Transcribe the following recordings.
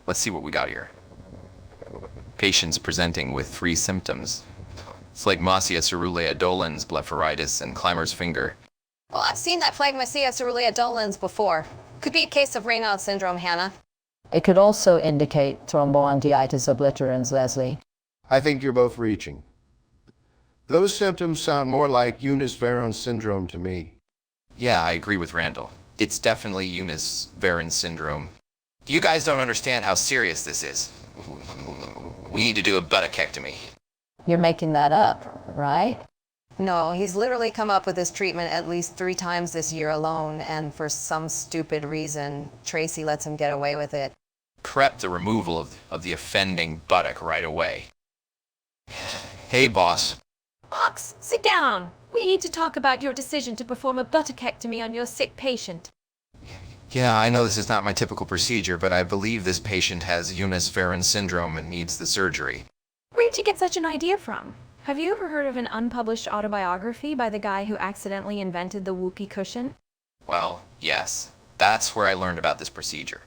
Let's see what we got here. Patients presenting with 3 symptoms. Phlegmasia cerulea dolens, blepharitis, and climber's finger. Well, I've seen that phlegmasia cerulea dolens before. Could be a case of Raynaud syndrome, Hannah. It could also indicate thromboangiitis obliterans, Leslie. I think you're both reaching. Those symptoms sound more like Eunice-Varon syndrome to me. Yeah, I agree with Randall. It's definitely Eunice-Varon syndrome. You guys don't understand how serious this is. We need to do a buttocectomy. You're making that up, right? No, he's literally come up with this treatment at least 3 times this year alone, and for some stupid reason, Tracy lets him get away with it. Prep the removal of the offending buttock right away. Hey, boss. Hawks, sit down. We need to talk about your decision to perform a buttocectomy on your sick patient. Yeah, I know this is not my typical procedure, but I believe this patient has Eunice-Varon syndrome and needs the surgery. Where'd you get such an idea from? Have you ever heard of an unpublished autobiography by the guy who accidentally invented the Whoopee cushion? Well, yes. That's where I learned about this procedure.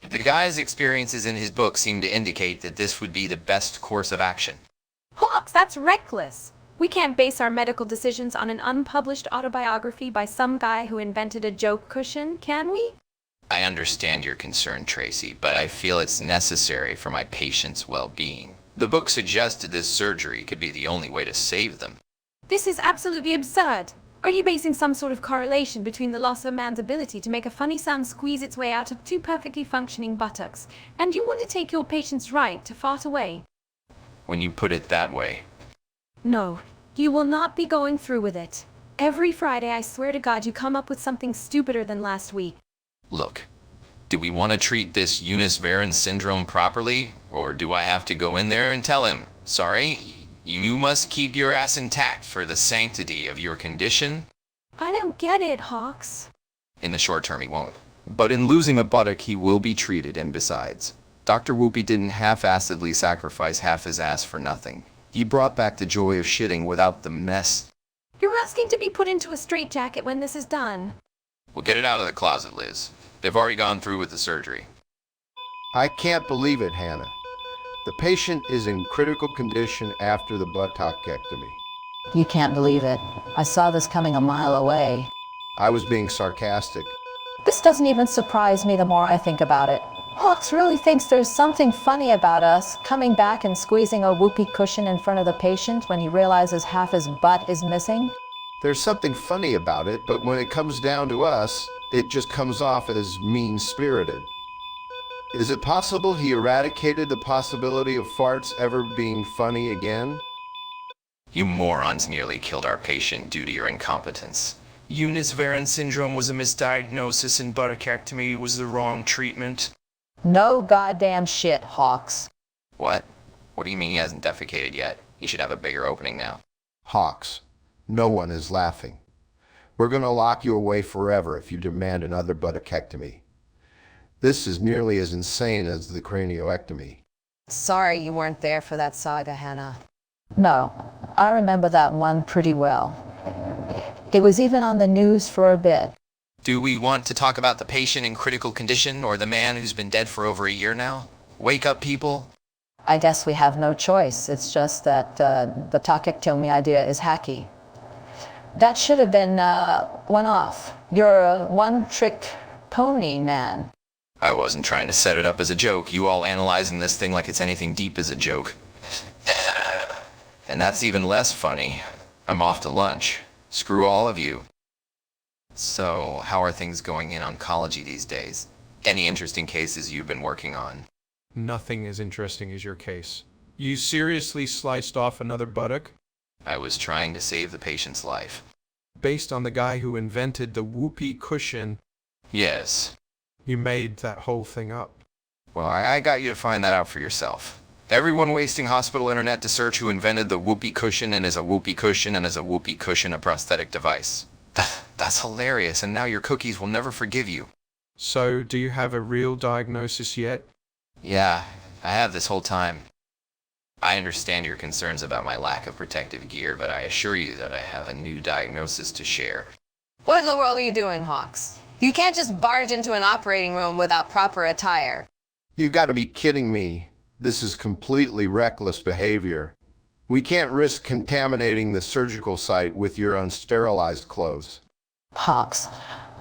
The guy's experiences in his book seem to indicate that this would be the best course of action. Hawks, that's reckless. We can't base our medical decisions on an unpublished autobiography by some guy who invented a joke cushion, can we? I understand your concern, Tracy, but I feel it's necessary for my patient's well-being. The book suggested this surgery could be the only way to save them. This is absolutely absurd. Are you basing some sort of correlation between the loss of man's ability to make a funny sound squeeze its way out of 2 perfectly functioning buttocks, and you want to take your patient's right to fart away? When you put it that way. No, you will not be going through with it. Every Friday, I swear to God, you come up with something stupider than last week. Look, do we want to treat this Eunice-Varon syndrome properly, or do I have to go in there and tell him, sorry, you must keep your ass intact for the sanctity of your condition? I don't get it, Hawks. In the short term, he won't. But in losing a buttock, he will be treated, and besides, Dr. Whoopee didn't half-assedly sacrifice half his ass for nothing. He brought back the joy of shitting without the mess. You're asking to be put into a straitjacket when this is done. We'll get it out of the closet, Liz. They've already gone through with the surgery. I can't believe it, Hannah. The patient is in critical condition after the buttocectomy. You can't believe it. I saw this coming a mile away. I was being sarcastic. This doesn't even surprise me the more I think about it. Hawks really thinks there's something funny about us coming back and squeezing a Whoopee cushion in front of the patient when he realizes half his butt is missing. There's something funny about it, but when it comes down to us, it just comes off as mean-spirited. Is it possible he eradicated the possibility of farts ever being funny again? You morons nearly killed our patient due to your incompetence. Eunice-Varon syndrome was a misdiagnosis and buttocectomy was the wrong treatment. No goddamn shit, Hawks. What? What do you mean he hasn't defecated yet? He should have a bigger opening now. Hawks, no one is laughing. We're going to lock you away forever if you demand another buttocectomy. This is nearly as insane as the cranioectomy. Sorry you weren't there for that saga, Hannah. No, I remember that one pretty well. It was even on the news for a bit. Do we want to talk about the patient in critical condition or the man who's been dead for over a year now? Wake up, people. I guess we have no choice. It's just that the buttocectomy idea is hacky. That should have been one off. You're a one-trick pony, man. I wasn't trying to set it up as a joke. You all analyzing this thing like it's anything deep as a joke. And that's even less funny. I'm off to lunch. Screw all of you. So, how are things going in oncology these days? Any interesting cases you've been working on? Nothing as interesting as your case. You seriously sliced off another buttock? I was trying to save the patient's life. Based on the guy who invented the Whoopee cushion? Yes. You made that whole thing up. Well, I got you to find that out for yourself. Everyone wasting hospital internet to search who invented the Whoopee cushion and is a Whoopee cushion and is a Whoopee cushion a prosthetic device. That's hilarious, and now your cookies will never forgive you. So, do you have a real diagnosis yet? Yeah, I have this whole time. I understand your concerns about my lack of protective gear, but I assure you that I have a new diagnosis to share. What in the world are you doing, Hawks? You can't just barge into an operating room without proper attire. You gotta be kidding me. This is completely reckless behavior. We can't risk contaminating the surgical site with your unsterilized clothes. Parks,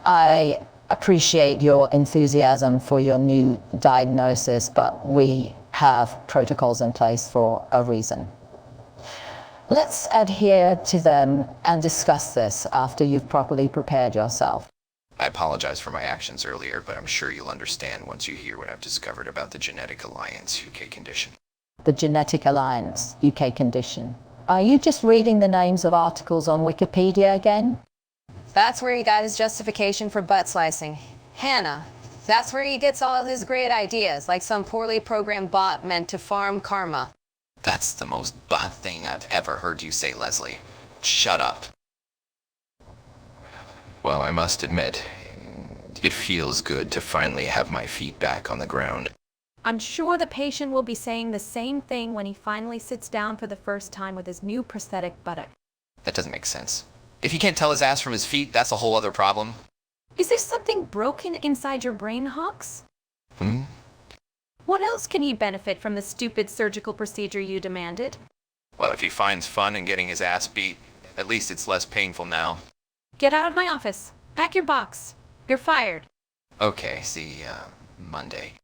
I appreciate your enthusiasm for your new diagnosis, but we have protocols in place for a reason. Let's adhere to them and discuss this after you've properly prepared yourself. I apologize for my actions earlier, but I'm sure you'll understand once you hear what I've discovered about the Genetic Alliance UK condition. The Genetic Alliance UK condition. Are you just reading the names of articles on Wikipedia again? That's where he got his justification for butt slicing. Hannah, that's where he gets all his great ideas, like some poorly programmed bot meant to farm karma. That's the most bad thing I've ever heard you say, Leslie. Shut up. Well, I must admit, it feels good to finally have my feet back on the ground. I'm sure the patient will be saying the same thing when he finally sits down for the first time with his new prosthetic buttock. That doesn't make sense. If he can't tell his ass from his feet, that's a whole other problem. Is there something broken inside your brain, Hawks? What else can he benefit from the stupid surgical procedure you demanded? Well, if he finds fun in getting his ass beat, at least it's less painful now. Get out of my office. Pack your box. You're fired. Okay, see, Monday.